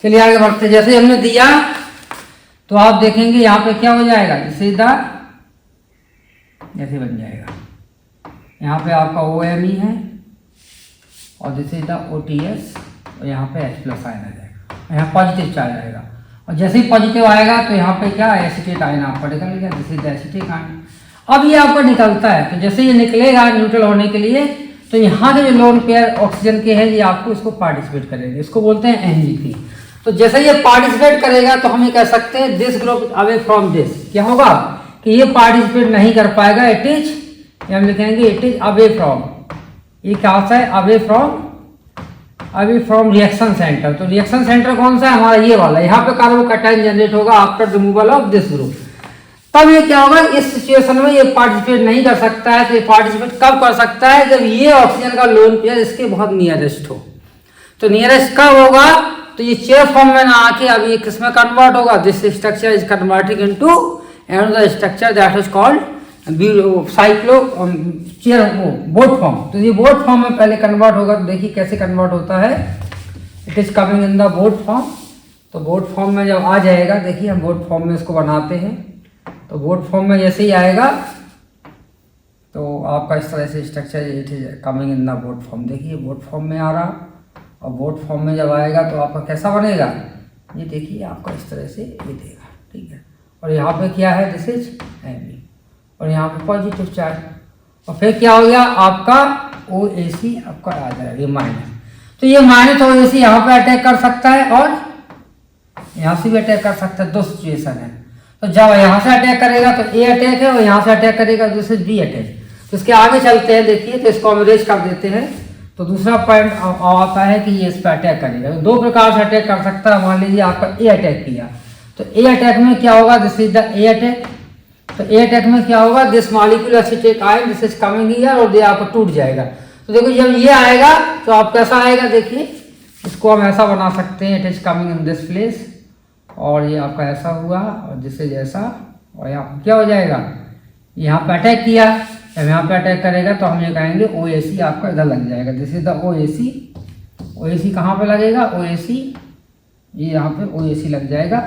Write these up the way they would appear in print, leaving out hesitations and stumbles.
चलिए आगे बढ़ते। जैसे हमने दिया तो आप देखेंगे यहाँ पे क्या हो जाएगा, सीधा जैसे बन जाएगा। यहाँ पे आपका OMe है और दिस इज द OTS और यहाँ पे H+ आयन आ जाएगा, यहाँ पॉजिटिव चार्ज आएगा। और जैसे ही पॉजिटिव आएगा तो यहाँ पे क्या एसिटेट आयन आपका निकल गया, this is the acetic ion. अब ये आपका निकलता है, तो जैसे ये निकलेगा न्यूट्रल होने के लिए, तो यहाँ के जो लोन पेयर ऑक्सीजन के हैं ये आपको इसको पार्टिसिपेट करेंगे, इसको बोलते हैं Ng3। तो जैसे ये पार्टिसिपेट करेगा तो हम ये कह सकते हैं this group away from this. क्या होगा कि ये पार्टिसिपेट नहीं कर पाएगा, इट इज, हम लिखेंगे इट इज अवे फ्रॉम, ये क्या होता है अवे फ्रॉम रिएक्शन सेंटर। तो रिएक्शन सेंटर कौन सा है हमारा, ये वाला। यहाँ पे कार्बोकैटायन जनरेट होगा after removal of this group. तब ये क्या होगा, इस सिचुएशन में ये पार्टिसिपेट नहीं कर सकता है। तो ये पार्टिसिपेट कब कर सकता है, जब ये ऑक्सीजन का लोन पेयर इसके बहुत नियरेस्ट हो। तो नियरेस्ट कब होगा, तो ये चेयर फॉर्म में ना आके अब ये किसमें कन्वर्ट होगा, this structure is converting into another structure that is called cyclo chair boat form. तो ये बोट फॉर्म में पहले कन्वर्ट होगा। तो देखिए कैसे कन्वर्ट होता है, it is coming in the boat form. तो बोट फॉर्म में जब आ जाएगा, देखिए हम बोट फॉर्म में इसको बनाते हैं। तो बोट फॉर्म में जैसे ही आएगा तो आपका इस तरह से structure it is coming in the boat form. देखिए बोट फॉर्म में आ रहा, और बोट फॉर्म में जब आएगा तो आपका कैसा बनेगा, ये देखिए आपका इस तरह से ये देगा, ठीक है। और यहाँ पे क्या है, दिस इज Mg, और यहाँ पे पॉजिटिव चार्ज। और फिर क्या हो गया आपका OAC आपका आ जाएगा, ये माइनस। तो ये माइनस OAC यहाँ पे अटैक कर सकता है और यहाँ से भी अटैक कर सकता है, दो सिचुएशन है। तो जब यहाँ से अटैक करेगा तो A अटैक है, और यहाँ से अटैक करेगा तो दिस इज B अटैक। तो इसके आगे चलते हैं, देखिए तो इसको हम इरेज कर देते हैं। तो दूसरा पॉइंट आता है कि ये इस पर अटैक करेगा। तो दो प्रकार से अटैक कर सकता है। मान लीजिए आपका A अटैक किया, तो A अटैक में क्या होगा, this is the A attack. तो A अटैक में क्या होगा, this molecule acetic ion this is coming here, और ये आपको टूट जाएगा। तो देखो जब ये आएगा तो आप कैसा आएगा, देखिए इसको हम ऐसा बना सकते हैं, it is coming in this place, और ये आपका ऐसा हुआ और दिस इज ऐसा, और यहाँ क्या हो जाएगा, यहाँ पे अटैक किया। जब यहाँ पे अटैक करेगा तो हम ये कहेंगे OAC आपका इधर लग जाएगा, this is the OAC। OAC कहाँ पे लगेगा, OAC ये यहाँ पे OAC लग जाएगा,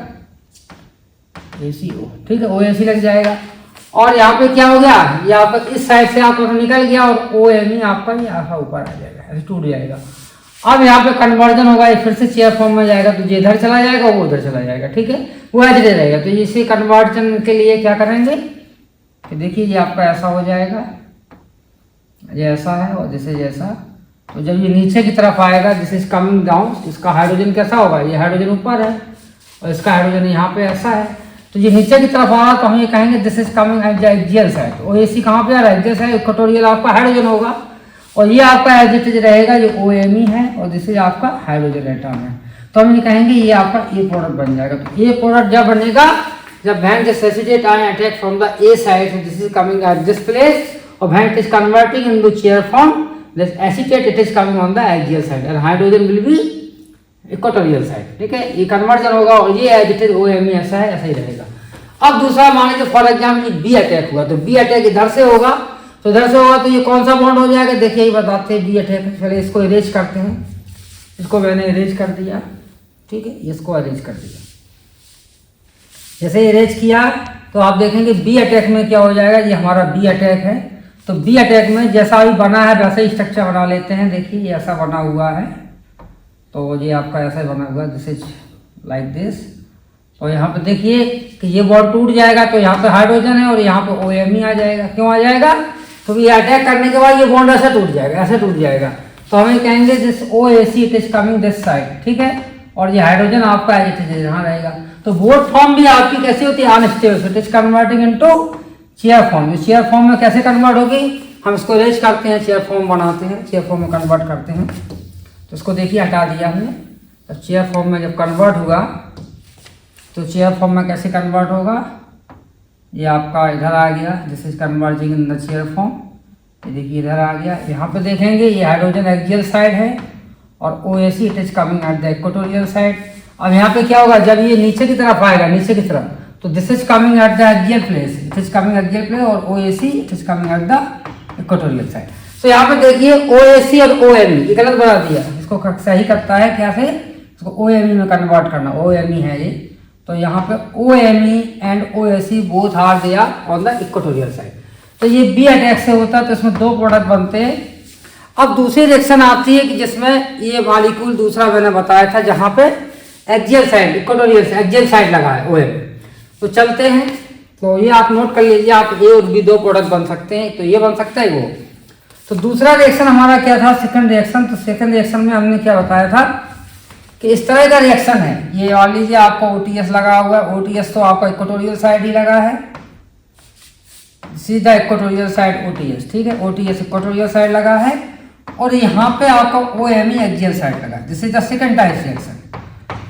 ACO, ठीक है, OAC लग जाएगा। और यहाँ पे क्या हो गया, यहाँ पर इस साइड से आपका निकल गया और OMe आपका ये आखा ऊपर आ जाएगा, ऐसे टूट जाएगा। अब यहाँ पे कन्वर्जन होगा, ये फिर से चेयर फॉर्म में जाएगा, तो ये इधर चला जाएगा, वो उधर चला जाएगा, ठीक है, वो ऐसे रहेगा। तो इसी कन्वर्जन के लिए क्या करेंगे कि देखिए ये आपका ऐसा हो जाएगा, ये ऐसा है और दिस इज ऐसा। तो जब ये नीचे की तरफ आएगा, दिस इज कमिंग डाउन, इसका हाइड्रोजन कैसा होगा, ये हाइड्रोजन ऊपर है और इसका हाइड्रोजन यहाँ पे ऐसा है। तो ये नीचे की तरफ आ रहा तो हम ये कहेंगे this is coming at the axial side. OAC कहाँ पे आ रहा है, एक्सियल साइड, इक्वेटोरियल आपका हाइड्रोजन होगा, और ये आपका एज इट इज रहेगा, ये OMe है और दिस इज आपका हाइड्रोजन एटम है। तो हम ये कहेंगे ये आपका A प्रोडक्ट बन जाएगा। तो A प्रोडक्ट जब बनेगा, जब when this acetate ion attack from the A side, so this is coming at this place, or when it is converting into chair form, this acetate it is coming on the axial side, and hydrogen will be equatorial side, ठीक है। ये conversion होगा और ये as it is OMe ऐसा है, ऐसा ही रहेगा। अब दूसरा मान लीजिए फॉर एग्जाम्पल B अटैक हुआ, तो B अटैक इधर से होगा, तो इधर से होगा तो ये कौन सा बॉन्ड हो जाएगा, देखिए ये बताते हैं B अटैक। चलिए इसको इरेज करते हैं, इसको मैंने इरेज कर दिया, ठीक है, इसको इरेज कर दिया। जैसे इरेज किया तो आप देखेंगे B अटैक में क्या हो जाएगा, ये हमारा B अटैक है। तो B अटैक में जैसा अभी बना है वैसा ही स्ट्रक्चर बना लेते हैं। देखिए ये ऐसा बना हुआ है, तो ये आपका ऐसा बना हुआ है, दिस इज लाइक दिस। और यहाँ पे देखिए कि ये बॉन्ड टूट जाएगा, तो यहाँ पे हाइड्रोजन है और यहाँ पे OMe आ जाएगा। क्यों आ जाएगा, तो ये अटैक करने के बाद ये बॉन्ड ऐसे टूट जाएगा, ऐसे टूट जाएगा। तो हमें कहेंगे this OAC it is coming this side, ठीक है, और ये हाइड्रोजन आपका एज इट इज यहाँ रहेगा। तो बोट फॉर्म भी आपकी कैसी होती है, unstable, it is converting into chair form. ये चेयर फॉर्म में कैसे कन्वर्ट होगी, हम इसको इरेज करते हैं, चेयर फॉर्म बनाते हैं, चेयर फॉर्म में कन्वर्ट करते हैं। तो इसको देखिए हटा दिया हमने। तो चेयर फॉर्म में जब कन्वर्ट होगा, तो चेयर फॉर्म में कैसे कन्वर्ट होगा, ये आपका इधर आ गया, this is converging in the chair form. ये देखिए इधर आ गया, यहाँ पे देखेंगे ये हाइड्रोजन एक्सियल साइड है और OAC it is coming at the equatorial side. अब यहाँ पे क्या होगा, जब ये नीचे की तरफ आएगा, नीचे की तरफ, तो this is coming at the axial place, it is coming axial place, और OAC it is coming at the equatorial side. तो यहाँ पे देखिए OAC और OMe ये गलत बना दिया, इसको सही करता है क्या से, इसको OMe में कन्वर्ट करना, OMe है ये, तो यहाँ पे OMe and OSE both are there on the equatorial side. तो ये बी अटैक से होता है, तो इसमें दो प्रोडक्ट बनते हैं। अब दूसरी रिएक्शन आती है कि जिसमें ये मॉलिक्यूल दूसरा मैंने बताया था जहाँ पे axial side, equatorial axial side लगा है OM। तो चलते हैं, तो ये आप नोट कर लीजिए, आप ए और बी दो प्रोडक्ट बन सकते हैं, तो ये बन सकता है वो। तो दूसरा रिएक्शन हमारा क्या था, सेकंड रिएक्शन। तो सेकंड रिएक्शन में हमने क्या बताया था कि इस तरह का रिएक्शन है, ये मान लीजिए आपका OTS लगा हुआ है, OTS तो आपका इक्वेटोरियल साइड ही लगा है, सीधा इक्वेटोरियल साइड OTS, ठीक है, OTS इक्वेटोरियल साइड लगा है, और यहाँ पे आपका OMe एक्सियल साइड लगा है। This is the second type reaction.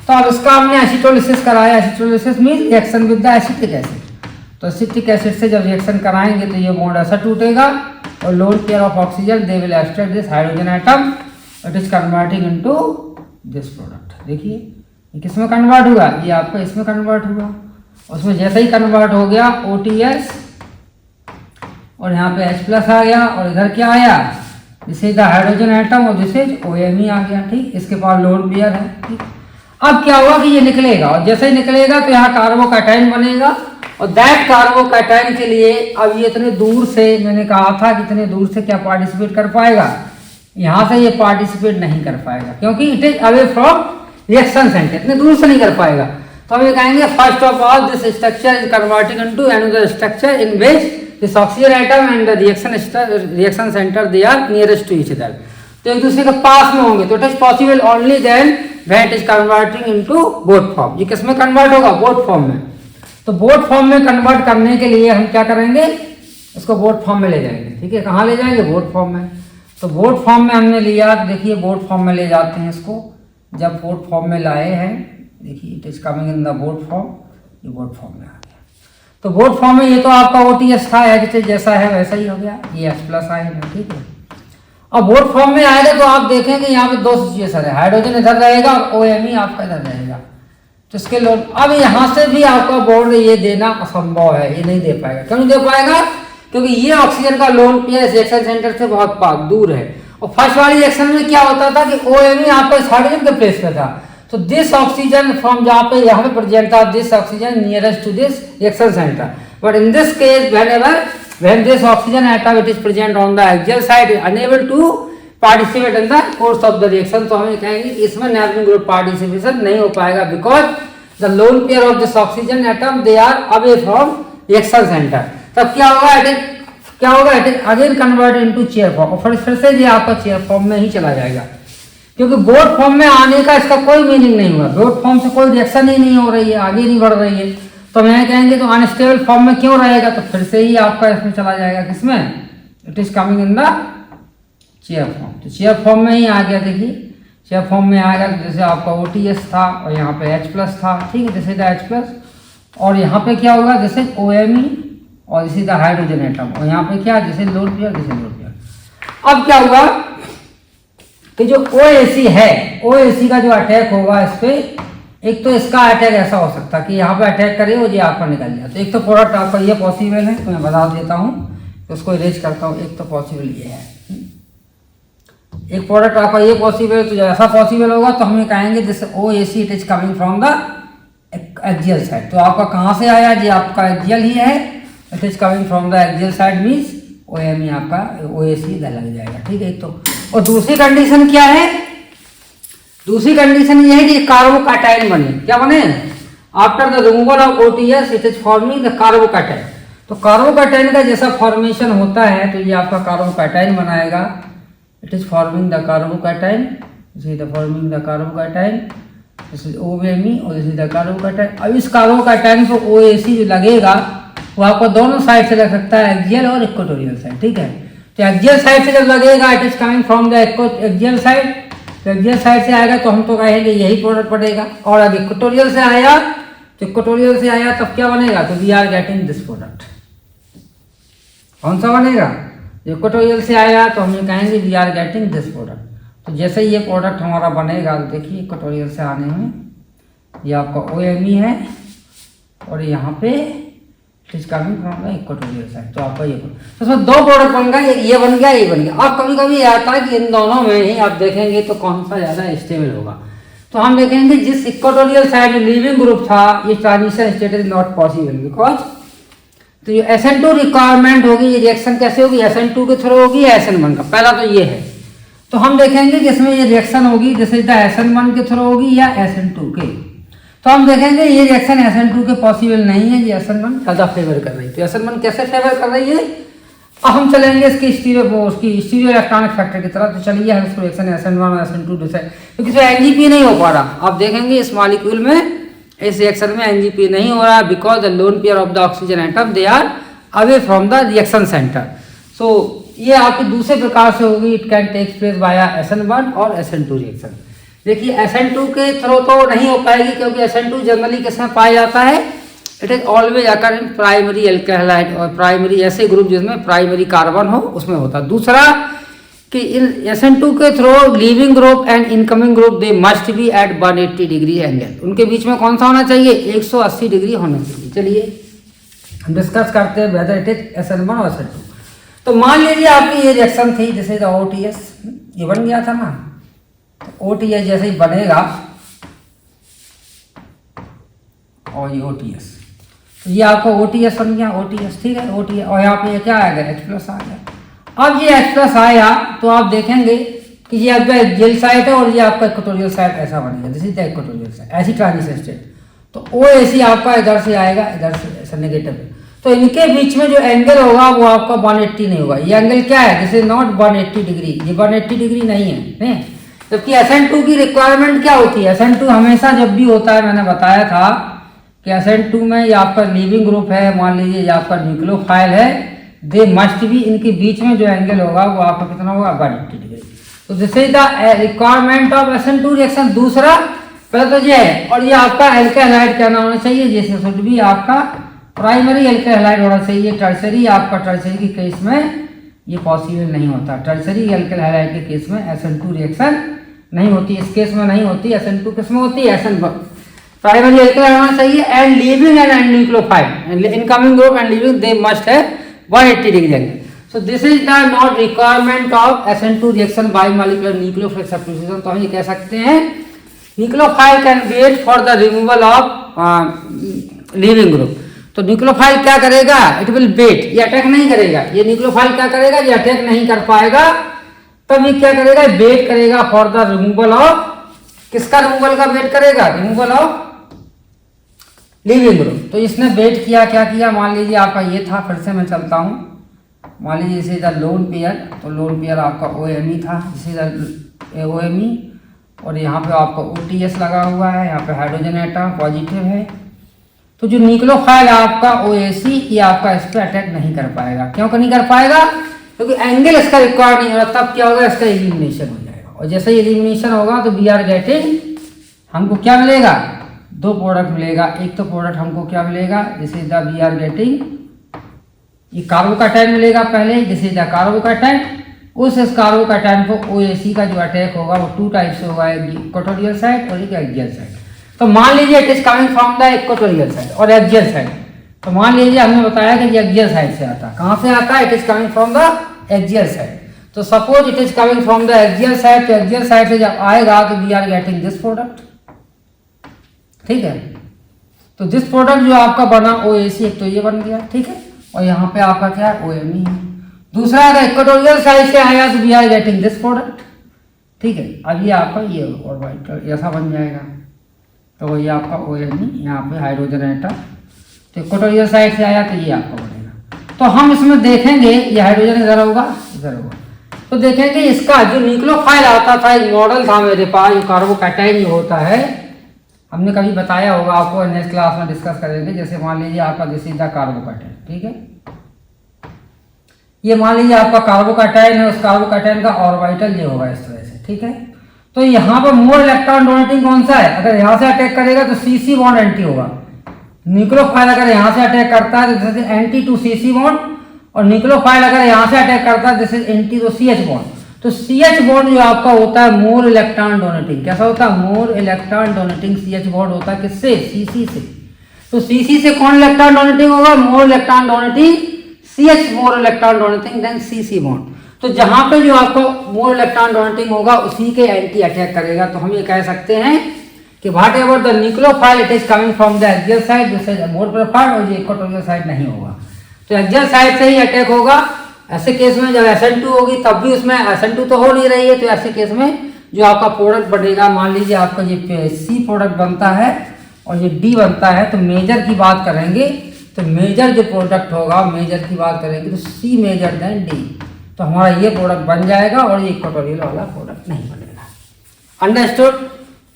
तो अब इसका हमने एसिटोलिसिस कराया, acetolysis mean reaction with the acetic acid. तो एसिटिक एसिड से जब रिएक्शन कराएंगे तो ये बॉन्ड ऐसा टूटेगा और loan pair of oxygen they will extract this hydrogen atom, it is converting into this product. देखिए ये किसमें कन्वर्ट हुआ, ये आपका इसमें कन्वर्ट हुआ, उसमें जैसे ही कन्वर्ट हो गया OTS और यहाँ पे H+ आ गया, और इधर क्या आया, this is the hydrogen atom और दिस इज OMe आ गया, ठीक, इसके पास लोन पेयर है, ठीक। अब क्या हुआ कि ये निकलेगा, और जैसे ही निकलेगा तो यहाँ कार्बोकैटायन बनेगा, और दैट कार्बोकैटायन के लिए अब ये इतने दूर से, मैंने कहा था कि इतने दूर से क्या पार्टिसिपेट कर पाएगा, यहाँ से ये पार्टिसिपेट नहीं कर पाएगा क्योंकि it is away from reaction centre, इतने दूर से नहीं कर पाएगा। तो हम ये कहेंगे first of all this structure is converting into another structure in which this oxygen atom and the reaction center they are nearest to each other. तो एक दूसरे के पास में होंगे, तो it is possible only then when it is converting into both form. ये किस में कन्वर्ट होगा, बोथ फॉर्म में। तो बोथ फॉर्म में कन्वर्ट करने के लिए हम क्या करेंगे, इसको बोथ फॉर्म में ले जाएंगे, ठीक है। कहाँ ले जाएंगे, बोथ फॉर्म में। तो बोथ फॉर्म में हमने लिया, देखिए बोथ फॉर्म में ले जाते हैं इसको। जब बोथ फॉर्म में लाए हैं, देखिए it is coming in the both form, ये बोथ फॉर्म में आ गया। तो बोथ फॉर्म में ये तो आपका OTS था, एच जैसा है वैसा ही हो गया, ये H+ आएगा, ठीक है। अब बोथ फॉर्म में आएगा तो आप देखेंगे यहाँ पे दो सिचुएशन है, हाइड्रोजन इधर रहेगा और OMe आपका इधर रहेगा। तो इसके लोन अब यहाँ से भी आपका बॉन्ड ये देना असंभव है, ये नहीं दे पाएगा। क्यों नहीं दे पाएगा, क्योंकि ये ऑक्सीजन का लोन पेयर रिएक्शन सेंटर से बहुत दूर है। और फर्स्ट वाली रिएक्शन में क्या होता था कि OMe आपका इस हाइड्रोजन के प्लेस पे था, तो दिस ऑक्सीजन फ्रॉम जहाँ पे यहाँ पे प्रेजेंट था, this oxygen nearest to this reaction center. But in this case when this oxygen atom it is present on the axial side unable to participate in the course of the reaction, तो हमें कहेंगे इसमें napkin group participation नहीं हो पाएगा because the lone pair of this oxygen atom they are away from reaction center. तब क्या होगा, it is again convert into chair form, और फिर से ये आपका चेयर फॉर्म में ही चला जाएगा, क्योंकि बोथ फॉर्म में आने का इसका कोई मीनिंग नहीं हुआ। बोथ फॉर्म से कोई रिएक्शन ही नहीं हो रही है, आगे नहीं बढ़ रही है, तो मैं कहेंगे तो अनस्टेबल फॉर्म में क्यों रहेगा, तो फिर से ही आपका इसमें चला जाएगा, किसमें, it is coming in the chair form. तो चेयर फॉर्म में ही आ गया, देखिए चेयर फॉर्म में आएगा। जैसे आपका OTS था और यहाँ पे H+ था, ठीक है, जैसे H+, और यहाँ पे क्या होगा, जैसे OMe और इसी द हाइड्रोजन एटम, और यहाँ पे क्या, जैसे लोन पेयर, जैसे लोन पेयर। अब क्या होगा कि जो OAC है, OAC का जो अटैक होगा इस पे, एक तो इसका अटैक ऐसा हो सकता है कि यहाँ पे अटैक करे और ये आपका निकल जाए। तो एक तो प्रोडक्ट आपका ये पॉसिबल है, तो मैं बता देता हूँ, तो उसको इरेज करता हूँ। एक तो पॉसिबल ये है, एक प्रोडक्ट आपका ये पॉसिबल है, तो जब ऐसा पॉसिबल होगा तो हम ये कहेंगे जैसे OAC it is coming from the axial side. तो आपका कहाँ से आया, ये आपका एक्सियल ही है, it is coming from the axial side means OMe आपका OAC इधर लग जाएगा, ठीक है। तो और दूसरी कंडीशन क्या है, दूसरी कंडीशन ये है कि कार्बोकैटायन बने, क्या बने, after the removal of OTS it is forming the carbocation. तो कार्बोकैटायन का जैसा फॉर्मेशन होता है तो ये आपका कार्बोकैटायन बनाएगा, it is forming the carbocation, this is the forming the carbocation, this is OMe और दिस इज द कार्बोकैटायन। अब इस कार्बोकैटायन को OAC जो लगेगा वो आपको दोनों साइड से लग सकता है, एक्सियल और इक्वेटोरियल साइड, ठीक है। तो एक्सियल साइड से जब लगेगा it is coming from the axial side, तो एक्सियल साइड से आएगा तो हम तो कहेंगे यही प्रोडक्ट पड़ेगा। और अगर इक्वेटोरियल से आया तो इक्वेटोरियल से आया तब क्या बनेगा, तो we are getting this product. कौन सा बनेगा, इक्वेटोरियल से आया तो हम ये कहेंगे we are getting this product. तो जैसे ये प्रोडक्ट हमारा बनेगा, तो देखिए इक्वेटोरियल से आने में ये आपका OMe है और यहाँ पे it coming from the equatorial side, तो आपका ये तो इसमें दो प्रोडक्ट बन गया, ये बन गया, ये बन गया। अब कभी कभी आता है कि इन दोनों में ही आप देखेंगे तो कौन सा ज़्यादा स्टेबल होगा। तो हम देखेंगे जिस इक्वेटोरियल साइड लीविंग ग्रुप था, ये transition state is not possible because, तो ये SN2 रिक्वायरमेंट होगी, ये रिएक्शन कैसे होगी, SN2 के थ्रू होगी या SN1 का, पहला तो ये है। तो हम देखेंगे कि इसमें ये रिएक्शन होगी जैसे SN1 के थ्रू होगी या SN2 के। तो हम देखेंगे ये रिएक्शन SN2 के पॉसिबल नहीं है, ये SN1 ज़्यादा फेवर कर रही है। तो SN1 कैसे फेवर कर रही है, अब हम चलेंगे इसकी स्टीरियो इलेक्ट्रॉनिक फैक्टर की तरफ। तो चलिए हम इसको रिएक्शन SN1 और SN2 डिसाइड, क्योंकि इसमें NGP नहीं हो पा रहा। आप देखेंगे इस मॉलिक्यूल में, इस रिएक्शन में NGP नहीं हो रहा because the lone pair of the oxygen atom they are away from the reaction centre. So ये आपके दूसरे प्रकार से होगी, it can take place by SN1 और SN2 रिएक्शन। देखिए SN2 के थ्रू तो नहीं हो पाएगी क्योंकि SN2 जनरली किसमें पाया जाता है, it is always occur in primary एल्केहाइड और प्राइमरी ऐसे ग्रुप जिसमें प्राइमरी कार्बन हो उसमें होता है। दूसरा कि इन SN2 के through leaving group and incoming group they must be at 180 degree angle, उनके बीच में कौन सा होना चाहिए, 180 डिग्री होना चाहिए। चलिए हम डिस्कस करते हैं वेदर इट इज SN1 और SN2। तो मान लीजिए आपकी ये रिएक्शन थी जैसे OTS, ये बन गया था ना, तो OTS जैसे ही बनेगा और ये OTS, तो ये आपका OTS बन गया, OTS ठीक है, OTS और यहाँ पे ये क्या आएगा, H+ आ गया। अब ये H+ आया तो आप देखेंगे कि ये आपका एक्सियल साइड है और ये आपका इक्वेटोरियल साइड ऐसा बनेगा, this is the equatorial side, ऐसी ट्रांजिशन स्टेट। तो OAC आपका इधर से आएगा, इधर से ऐसा नेगेटिव। तो इनके बीच में जो एंगल होगा वो आपका 180 नहीं होगा। ये एंगल क्या है, दिस इज नॉट 180 डिग्री, ये 180 डिग्री नहीं है, नहीं। जबकि SN2 की रिक्वायरमेंट क्या होती है, SN2 हमेशा जब भी होता है, मैंने बताया था कि SN2 में ये आपका लीविंग ग्रुप है, मान लीजिए ये आपका न्यूक्लियोफाइल है, दे मस्ट भी, इनके बीच में जो एंगल होगा वो आपका कितना होगा, 180 डिग्री। तो this is the requirement of SN2 reaction. दूसरा पहले तो ये है, और ये आपका एल्केहाइड क्या होना चाहिए, जैसे शुड भी आपका प्राइमरी एल्केहाइड होना चाहिए। टर्सरी आपका, टर्सरी के केस में ये पॉसिबल नहीं होता, टर्सरी एल्केहाइड के केस में SN2 रिएक्शन नहीं होती, इस केस में नहीं होती। SN2 किस में होती है, SN1 प्राइमरी एल्केहाइड होना चाहिए and leaving and nucleophile incoming group and leaving they must है 180 degree angle. So this is the not requirement of SN2 reaction by molecular nucleophile substitution। तो हम ये कह सकते हैं nucleophile can wait for the removal of leaving group. तो nucleophile क्या करेगा, इट विल वेट, ये अटैक नहीं करेगा। ये न्यूक्लियोफाइल क्या करेगा, ये अटैक नहीं कर पाएगा, तब ये क्या करेगा, वेट करेगा फॉर द रिमूवल ऑफ, किसका रिमूवल का वेट करेगा, रिमूवल ऑफ लीविंग ग्रुप। तो इसने वेट किया, क्या किया, मान लीजिए आपका ये था, फिर से मैं चलता हूँ, मान लीजिए जैसे द लोन पेयर, तो लोन पेयर आपका OMe था, जैसे OMe, और यहाँ पे आपका OTS लगा हुआ है, यहाँ पे हाइड्रोजन एटम पॉजिटिव है। तो जो न्यूक्लियोफाइल आपका OAC, ये आपका इस पर अटैक नहीं कर पाएगा। क्यों नहीं कर पाएगा, क्योंकि एंगल इसका रिक्वायर्ड नहीं हो रहा। तब क्या होगा, इसका एलिमिनेशन हो जाएगा, और जैसे ही एलिमिनेशन होगा तो वी आर गेटिंग, हमको क्या मिलेगा, दो प्रोडक्ट मिलेगा। एक तो प्रोडक्ट हमको क्या मिलेगा, this is the we are getting, ये कार्बोकैटायन मिलेगा पहले, दिस इज द कार्बोकैटायन। उस कार्बोकैटायन को OAC का जो अटैक होगा वो 2 टाइप से होगा, एक इक्वेटोरियल साइड और एक एक्सियल साइड। तो मान लीजिए it is coming from the equatorial side और एक्सियल साइड। तो मान लीजिए हमने बताया कि ये एक्सियल साइड से आता है, कहाँ से आता है, it is coming from the axial side. तो suppose it is coming from the axial side, तो एक्सियल साइड से जब आएगा तो we are getting this product, ठीक है। तो दिस प्रोडक्ट जो आपका बना OAC, एक तो ये बन गया, ठीक है, और यहाँ पे आपका क्या है, OMe है। दूसरा अगर इक्वेटोरियल साइड से आया तो we are getting this product, ठीक है। अब ये आपका ये ऑर्बिटल ऐसा बन जाएगा, तो ये आपका OMe, यहाँ पे हाइड्रोजन एटम, तो इक्वेटोरियल साइड से आया तो ये आपका बनेगा। तो हम इसमें देखेंगे ये हाइड्रोजन इधर होगा, इधर होगा, तो देखेंगे इसका जो न्यूक्लियोफाइल आता था, एक मॉडल था मेरे पास, जो कार्बोकैटायन जो होता है, हमने कभी बताया होगा आपको, नेक्स्ट क्लास में डिस्कस करेंगे। जैसे मान लीजिए आपका दिस इज द कार्बोकैटायन, ठीक है, ये मान लीजिए आपका कार्बोकैटायन है, उस कार्बोकैटायन का ऑर्बिटल ये होगा इस तरह से, ठीक है। तो यहाँ पर मोर इलेक्ट्रॉन डोनेटिंग कौन सा है, अगर यहाँ से अटैक करेगा तो CC बॉन्ड एंटी होगा। न्यूक्लियोफाइल अगर यहाँ से अटैक करता है तो this is anti to CC bond, और न्यूक्लियोफाइल अगर यहाँ से अटैक करता है this is anti to CH bond. तो CH बॉन्ड जो आपका होता है मोर इलेक्ट्रॉन डोनेटिंग, कैसा होता है, मोर इलेक्ट्रॉन डोनेटिंग CH बॉन्ड होता है, किससे, CC से। तो CC से कौन इलेक्ट्रॉन डोनेटिंग होगा, more electron donating CH, more electron donating then CC bond. तो जहां पे जो आपको मोर इलेक्ट्रॉन डोनेटिंग होगा उसी के एंटी अटैक करेगा। तो हम ये कह सकते हैं कि what ever the nucleophile it is coming from the axial side, this is more preferred, और ये इक्वेटोरियल साइड नहीं होगा। तो एक्सियल साइड से ही अटैक होगा। ऐसे केस में जब SN2 होगी तब भी उसमें SN2 तो हो नहीं रही है, तो ऐसे केस में जो आपका प्रोडक्ट बनेगा, मान लीजिए आपका ये C प्रोडक्ट बनता है और ये D बनता है, तो मेजर की बात करेंगे तो मेजर जो प्रोडक्ट होगा, मेजर की बात करेंगे तो C मेजर देन D, तो हमारा ये प्रोडक्ट बन जाएगा और ये इक्वेटोरियल वाला प्रोडक्ट नहीं बनेगा। अंडरस्टूड?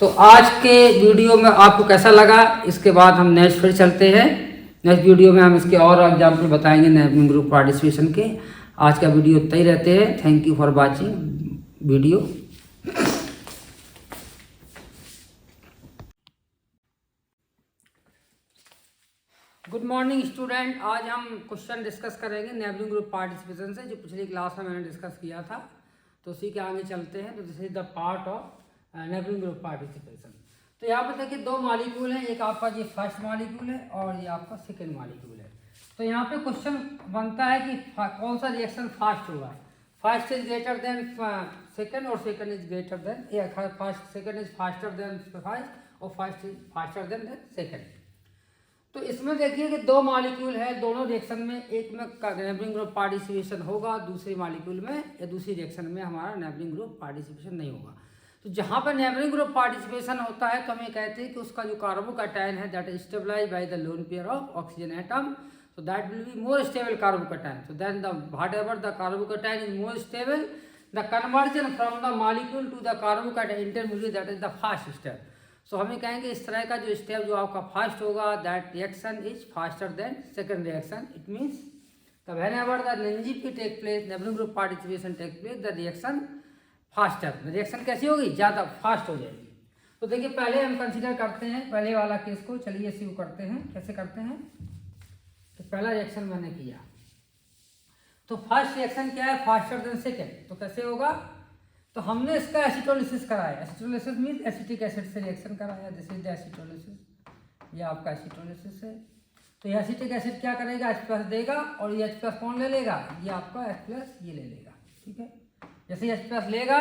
तो आज के वीडियो में आपको कैसा लगा, इसके बाद हम नेक्स्ट फिर चलते हैं। नेक्स्ट वीडियो में हम इसके और एग्जाम्पल बताएंगे नैपकिन ग्रुप पार्टिसिपेशन के। आज का वीडियो इतना ही रहते हैं। Thank you for watching video. Good morning student. आज हम क्वेश्चन डिस्कस करेंगे नैपकिन ग्रुप पार्टिसिपेशन से, जो पिछली क्लास में मैंने डिस्कस किया था, तो उसी के आगे चलते हैं। तो this is the part of napkin group participation. तो यहाँ पे देखिए दो मॉलिक्यूल हैं, एक आपका ये फर्स्ट मॉलिक्यूल है और ये आपका सेकेंड मॉलिक्यूल है। तो यहाँ पे क्वेश्चन बनता है कि कौन सा रिएक्शन फास्ट होगा। First is greater than second और second is greater than first, second is faster than first और first is faster than second. तो इसमें देखिए कि दो मॉलिक्यूल है, दोनों रिएक्शन में एक में नैपकिन ग्रुप पार्टिसिपेशन होगा, दूसरे मॉलिक्यूल में या दूसरी रिएक्शन में हमारा नैपकिन ग्रुप पार्टिसिपेशन नहीं होगा। तो जहाँ पर नैपकिन ग्रुप पार्टिसिपेशन होता है तो हम ये कहते हैं कि उसका जो कार्बोकैटायन है that is stabilized by the lone pair of oxygen atom, so that will be more stable carbocation. So then the whatever the carbocation is more stable, the conversion from the molecule to the carbocation intermediate, that is the fast step. So हमें कहेंगे इस तरह का जो step जो आपका fast होगा, that reaction is faster than second reaction. It means the whenever the NGP take place, napkin group participation take place, the reaction faster. Reaction कैसी होगी? ज़्यादा फास्ट हो जाएगी। तो देखिए पहले हम कंसीडर करते हैं पहले वाला केस को। चलिए इसी को करते हैं। कैसे करते हैं? तो पहला रिएक्शन मैंने किया, तो फर्स्ट रिएक्शन क्या है? Faster than second. तो कैसे होगा? तो हमने इसका एसिटोलिसिस कराया। एसिटोलिसिस मीन्स एसिटिक एसिड से रिएक्शन कराया। दिस इज द एसिटोलिसिस, ये आपका एसिटोलिसिस है। तो ये एसिटिक एसिड क्या करेगा? H+ देगा और ये H+ कौन ले लेगा? ये आपका H+ ये ले लेगा। ठीक है, जैसे H+ लेगा